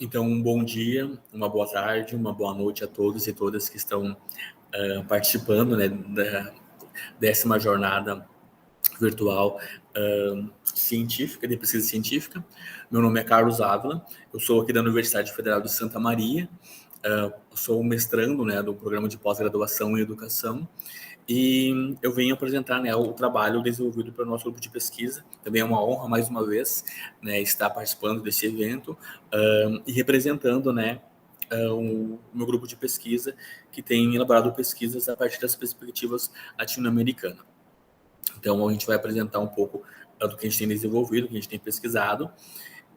Então, um bom dia, uma boa tarde, uma boa noite a todos e todas que estão participando, né, da 10ª jornada virtual científica, de pesquisa científica. Meu nome é Carlos Ávila, eu sou aqui da Universidade Federal de Santa Maria, sou mestrando, né, do programa de pós-graduação em educação, e eu venho apresentar, né, o trabalho desenvolvido pelo nosso grupo de pesquisa. Também é uma honra, mais uma vez, né, estar participando desse evento e representando, né, o meu grupo de pesquisa, que tem elaborado pesquisas a partir das perspectivas latino-americanas. Então, a gente vai apresentar um pouco do que a gente tem desenvolvido, do que a gente tem pesquisado,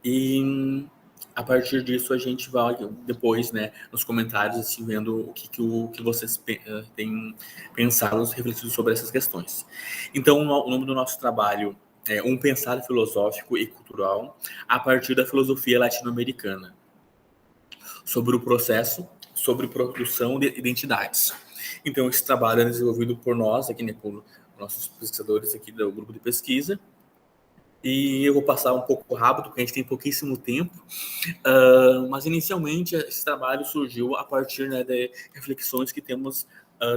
e a partir disso a gente vai depois, né, nos comentários, assim, vendo o que vocês têm pensado, refletido sobre essas questões. Então, o nome do nosso trabalho é Um Pensar Filosófico e Cultural a partir da filosofia latino-americana, sobre o processo, sobre produção de identidades. Então, esse trabalho é desenvolvido por nós, aqui, né, por nossos pesquisadores aqui do grupo de pesquisa, e eu vou passar um pouco rápido, porque a gente tem pouquíssimo tempo, mas inicialmente esse trabalho surgiu a partir, né, de reflexões que temos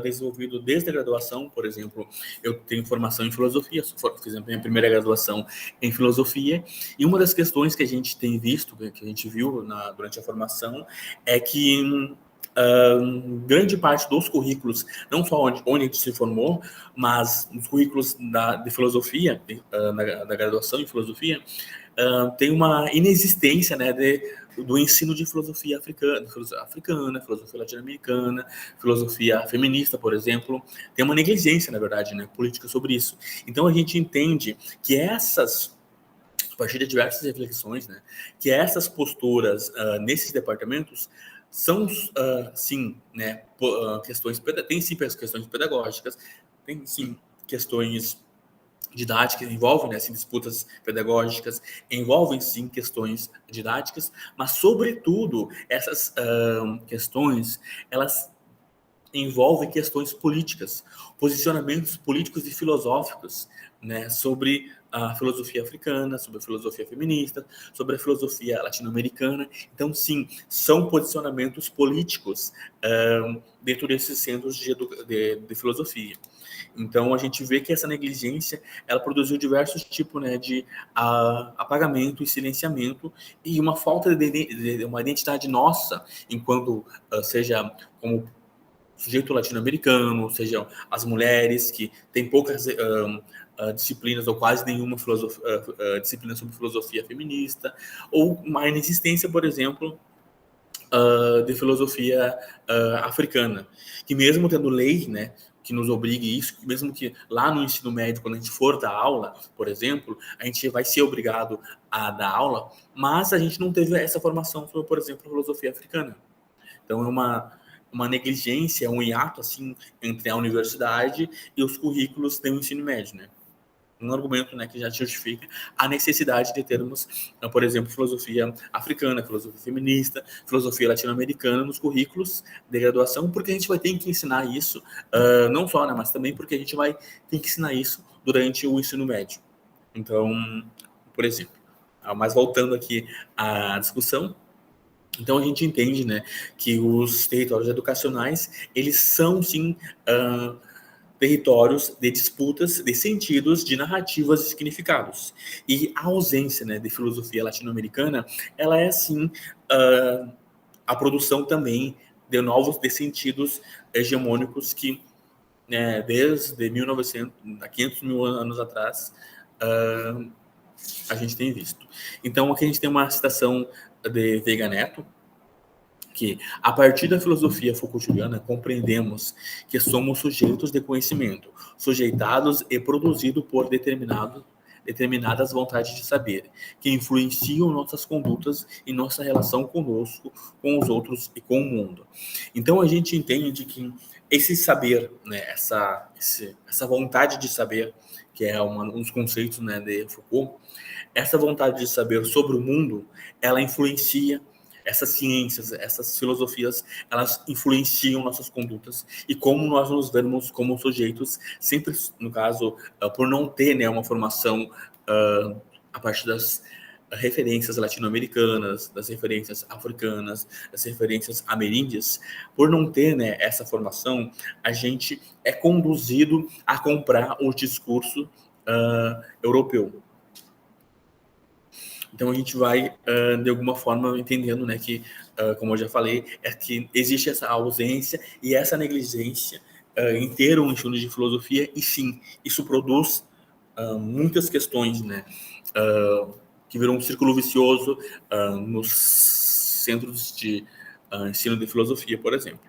desenvolvido desde a graduação. Por exemplo, eu tenho formação em filosofia, fiz a minha primeira graduação em filosofia, e uma das questões que a gente tem visto, que a gente viu durante a formação, é que grande parte dos currículos, não só onde a gente se formou, mas nos currículos de filosofia, da graduação em filosofia, tem uma inexistência, né, do ensino de filosofia africana, filosofia latino-americana, filosofia feminista, por exemplo. Tem uma negligência, na verdade, né, política sobre isso. Então a gente entende que a partir de diversas reflexões, né, que essas posturas nesses departamentos são, sim, né, tem sim questões pedagógicas, tem sim questões didáticas, envolvem, né, assim, disputas pedagógicas, envolvem sim questões didáticas, mas sobretudo essas questões, elas envolvem questões políticas, posicionamentos políticos e filosóficos, né, sobre a filosofia africana, sobre a filosofia feminista, sobre a filosofia latino-americana. Então, sim, são posicionamentos políticos dentro desses centros de filosofia. Então, a gente vê que essa negligência, ela produziu diversos tipos, né, de apagamento e silenciamento, e uma falta de uma identidade nossa, enquanto seja como sujeito latino-americano, sejam as mulheres que têm poucas disciplinas ou quase nenhuma disciplina sobre filosofia feminista, ou uma inexistência, por exemplo, de filosofia africana, que mesmo tendo lei, né, que nos obrigue isso, mesmo que lá no ensino médio, quando a gente for dar aula, por exemplo, a gente vai ser obrigado a dar aula, mas a gente não teve essa formação sobre, por exemplo, filosofia africana. Então é uma negligência, um hiato, assim, entre a universidade e os currículos do ensino médio, né? Um argumento, né, que já justifica a necessidade de termos, por exemplo, filosofia africana, filosofia feminista, filosofia latino-americana nos currículos de graduação, porque a gente vai ter que ensinar isso, não só, né, mas também porque a gente vai ter que ensinar isso durante o ensino médio. Então, por exemplo, mas voltando aqui à discussão, então a gente entende, né, que os territórios educacionais, eles são sim territórios de disputas de sentidos, de narrativas e significados. E a ausência, né, de filosofia latino-americana, ela é sim a produção também de novos de sentidos hegemônicos que, né, desde 1900, há 500 mil anos atrás, a gente tem visto. Então aqui a gente tem uma citação de Veiga Neto, que, a partir da filosofia Foucaultiana, compreendemos que somos sujeitos de conhecimento, sujeitados e produzidos por determinadas vontades de saber, que influenciam nossas condutas e nossa relação conosco, com os outros e com o mundo. Então, a gente entende que esse saber, né, essa vontade de saber, que é um dos conceitos, né, de Foucault, essa vontade de saber sobre o mundo, ela influencia essas ciências, essas filosofias, elas influenciam nossas condutas e como nós nos vemos como sujeitos, sempre, no caso, por não ter, né, uma formação a partir referências latino-americanas, das referências africanas, das referências ameríndias. Por não ter, né, essa formação, a gente é conduzido a comprar o discurso europeu. Então a gente vai, de alguma forma, entendendo, né, que, como eu já falei, é que existe essa ausência e essa negligência em ter um ensino de filosofia, e sim, isso produz muitas questões, né, que viram um círculo vicioso nos centros de ensino de filosofia, por exemplo.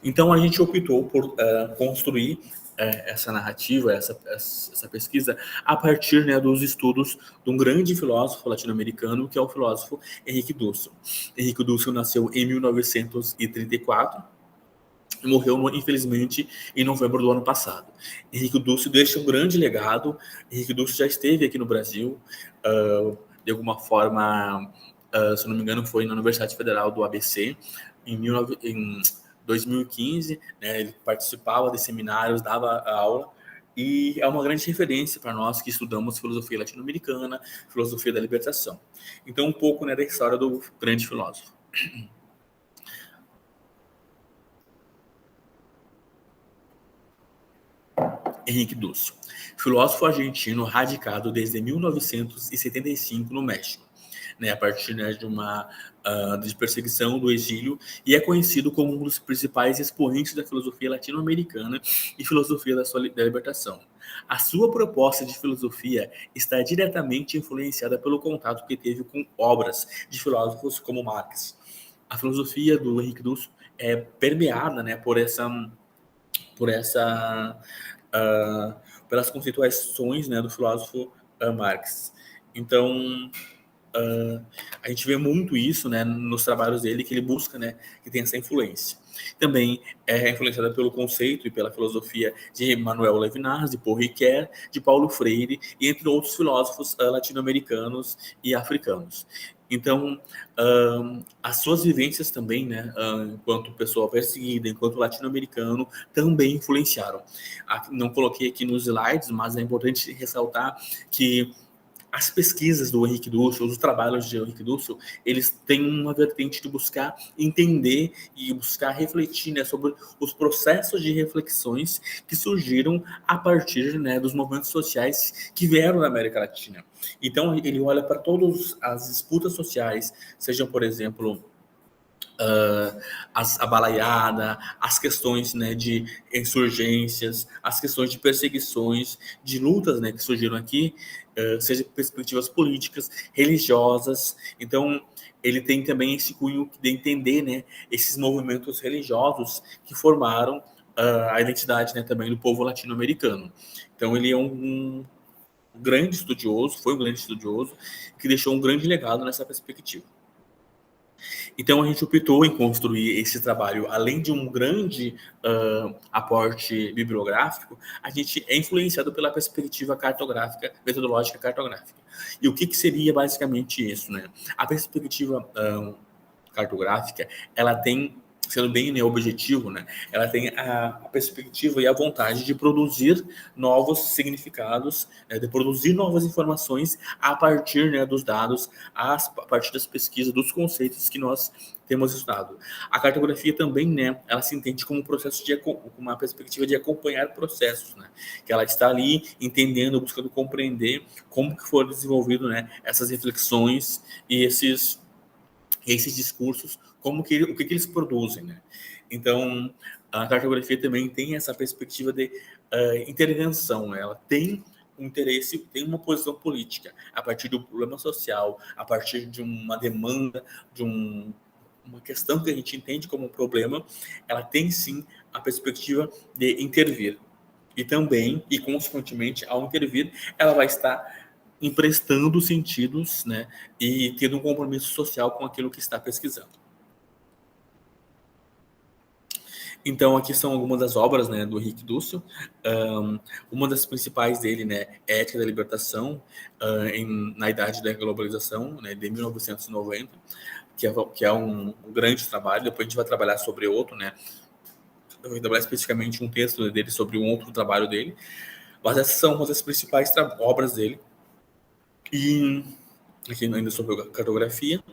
Então a gente optou por construir essa narrativa, essa pesquisa, a partir, né, dos estudos de um grande filósofo latino-americano, que é o filósofo Henrique Dussel. Henrique Dussel nasceu em 1934 e morreu, infelizmente, em novembro do ano passado. Henrique Dussel deixa um grande legado. Henrique Dussel já esteve aqui no Brasil, de alguma forma, se não me engano, foi na Universidade Federal do ABC, em 2015, né, ele participava de seminários, dava aula, e é uma grande referência para nós que estudamos filosofia latino-americana, filosofia da libertação. Então, um pouco, né, da história do grande filósofo. Henrique Dussel, filósofo argentino radicado desde 1975 no México, né, a partir, né, de uma de perseguição do exílio, e é conhecido como um dos principais expoentes da filosofia latino-americana e filosofia da libertação. A sua proposta de filosofia está diretamente influenciada pelo contato que teve com obras de filósofos como Marx. A filosofia do Henrique Dussel é permeada, né, por essa pelas conceituações, né, do filósofo Marx. Então, a gente vê muito isso, né, nos trabalhos dele, que ele busca, né, que tem essa influência. Também é influenciada pelo conceito e pela filosofia de Manuel Levinas, de Paul Ricoeur, de Paulo Freire, e entre outros filósofos latino-americanos e africanos. Então, as suas vivências também, né, enquanto pessoa perseguida, enquanto latino-americano, também influenciaram. Não coloquei aqui nos slides, mas é importante ressaltar que as pesquisas do Henrique Dussel, os trabalhos de Henrique Dussel, eles têm uma vertente de buscar entender e buscar refletir, né, sobre os processos de reflexões que surgiram a partir, né, dos movimentos sociais que vieram da América Latina. Então, ele olha para todas as disputas sociais, sejam, por exemplo, a balaiada, as questões, né, de insurgências, as questões de perseguições, de lutas, né, que surgiram aqui, seja perspectivas políticas, religiosas. Então, ele tem também esse cunho de entender, né, esses movimentos religiosos que formaram a identidade, né, também do povo latino-americano. Então, ele é um grande estudioso, foi um grande estudioso, que deixou um grande legado nessa perspectiva. Então, a gente optou em construir esse trabalho, além de um grande aporte bibliográfico, a gente é influenciado pela perspectiva cartográfica, metodológica cartográfica. E o que seria basicamente isso, né? A perspectiva cartográfica, ela tem, sendo bem, né, objetivo, né, ela tem a perspectiva e a vontade de produzir novos significados, né, de produzir novas informações a partir, né, dos dados, a partir das pesquisas, dos conceitos que nós temos estudado. A cartografia também, né, ela se entende como um processo de uma perspectiva de acompanhar processos, né, que ela está ali entendendo, buscando compreender como que foram desenvolvidos, né, essas reflexões e esses discursos, o que eles produzem, né? Então, a cartografia também tem essa perspectiva de intervenção, né? Ela tem um interesse, tem uma posição política a partir do problema social, a partir de uma demanda, de uma questão que a gente entende como um problema, ela tem sim a perspectiva de intervir. E também, e consequentemente, ao intervir, ela vai estar emprestando sentidos, né, e tendo um compromisso social com aquilo que está pesquisando. Então, aqui são algumas das obras, né, do Henrique Dussel. Uma das principais dele, né, é Ética da Libertação, na Idade da Globalização, né, de 1990, que é um grande trabalho. Depois a gente vai trabalhar sobre outro, né, eu vou trabalhar especificamente um texto dele sobre um outro trabalho dele. Mas essas são uma das principais obras dele. E aqui ainda sobre a cartografia,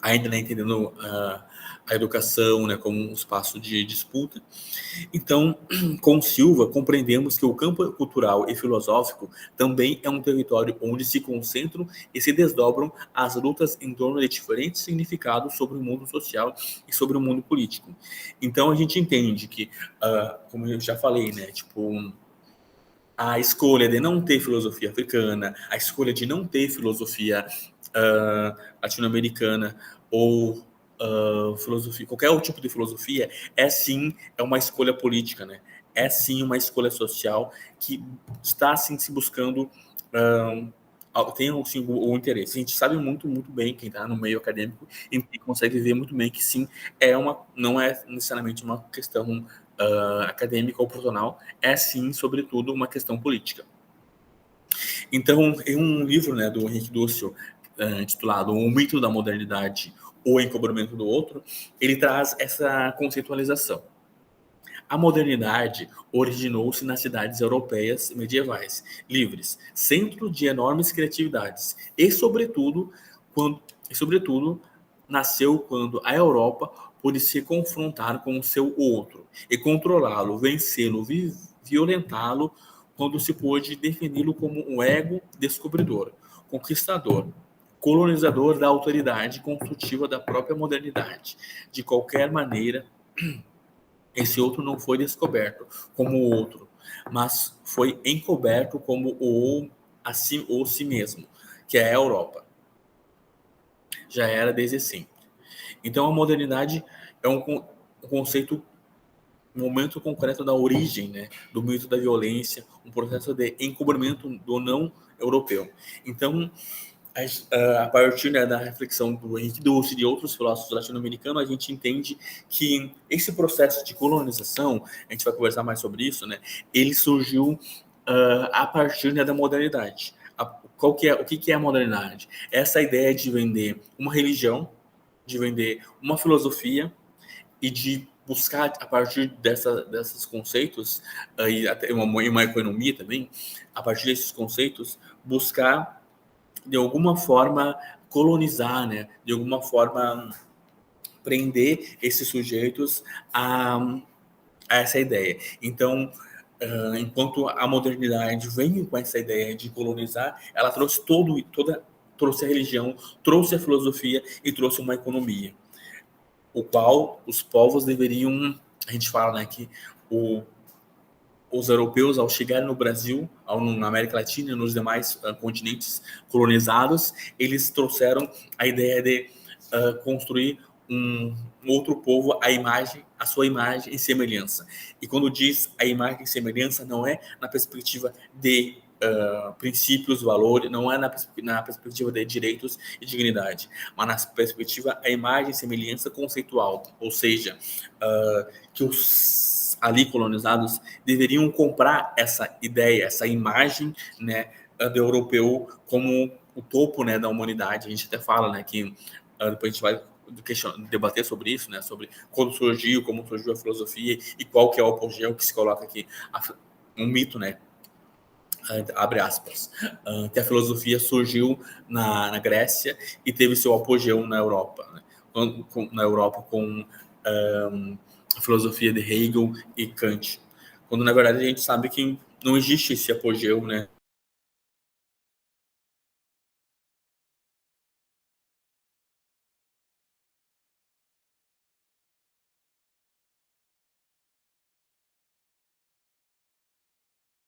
ainda né, entendendo a educação, né, como um espaço de disputa. Então, com Silva, compreendemos que o campo cultural e filosófico também é um território onde se concentram e se desdobram as lutas em torno de diferentes significados sobre o mundo social e sobre o mundo político. Então, a gente entende que, como eu já falei, né, tipo, a escolha de não ter filosofia africana, a escolha de não ter filosofia latino-americana ou filosofia, qualquer outro tipo de filosofia, é uma escolha política, né? É sim uma escolha social que está sim se buscando tem assim, o interesse. A gente sabe muito bem, quem está no meio acadêmico, e consegue ver muito bem que sim, não é necessariamente uma questão acadêmica ou profissional, é sim, sobretudo, uma questão política. Então, em um livro, né, do Henrique Dúcio, intitulado O Mito da Modernidade, o Encobrimento do Outro, ele traz essa conceitualização. A modernidade originou-se nas cidades europeias medievais, livres, centro de enormes criatividades, e sobretudo nasceu quando a Europa pôde se confrontar com o seu outro e controlá-lo, vencê-lo, violentá-lo, quando se pôde defini-lo como um ego descobridor, conquistador, colonizador da autoridade construtiva da própria modernidade. De qualquer maneira, esse outro não foi descoberto como o outro, mas foi encoberto como o si mesmo, que é a Europa. Já era desde sempre. Então, a modernidade é um conceito, um momento concreto da origem, né, do mito da violência, um processo de encobrimento do não europeu. Então, a partir, né, da reflexão do Henrique Dulce e de outros filósofos latino-americanos, a gente entende que esse processo de colonização, a gente vai conversar mais sobre isso, né, ele surgiu a partir, né, da modernidade. O que é a modernidade? Essa ideia de vender uma religião, de vender uma filosofia e de buscar, a partir desses conceitos, e até uma economia também, a partir desses conceitos, buscar de alguma forma colonizar, né? De alguma forma prender esses sujeitos a essa ideia. Então, enquanto a modernidade vem com essa ideia de colonizar, ela trouxe trouxe a religião, trouxe a filosofia e trouxe uma economia, o qual os povos deveriam, a gente fala, né, que os europeus, ao chegarem no Brasil, na América Latina e nos demais continentes colonizados, eles trouxeram a ideia de construir um outro povo a sua imagem e semelhança. E quando diz a imagem e semelhança, não é na perspectiva de princípios, valores, não é na perspectiva de direitos e dignidade, mas na perspectiva a imagem e semelhança conceitual, ou seja, que os ali colonizados deveriam comprar essa ideia, essa imagem, né, do europeu como o topo, né, da humanidade. A gente até fala, né, que depois a gente vai debater sobre isso, né, sobre quando surgiu, como surgiu a filosofia e qual que é o apogeu que se coloca aqui, um mito, né, abre aspas, que a filosofia surgiu na Grécia e teve seu apogeu na Europa, né, com a filosofia de Hegel e Kant, quando na verdade a gente sabe que não existe esse apogeu, né,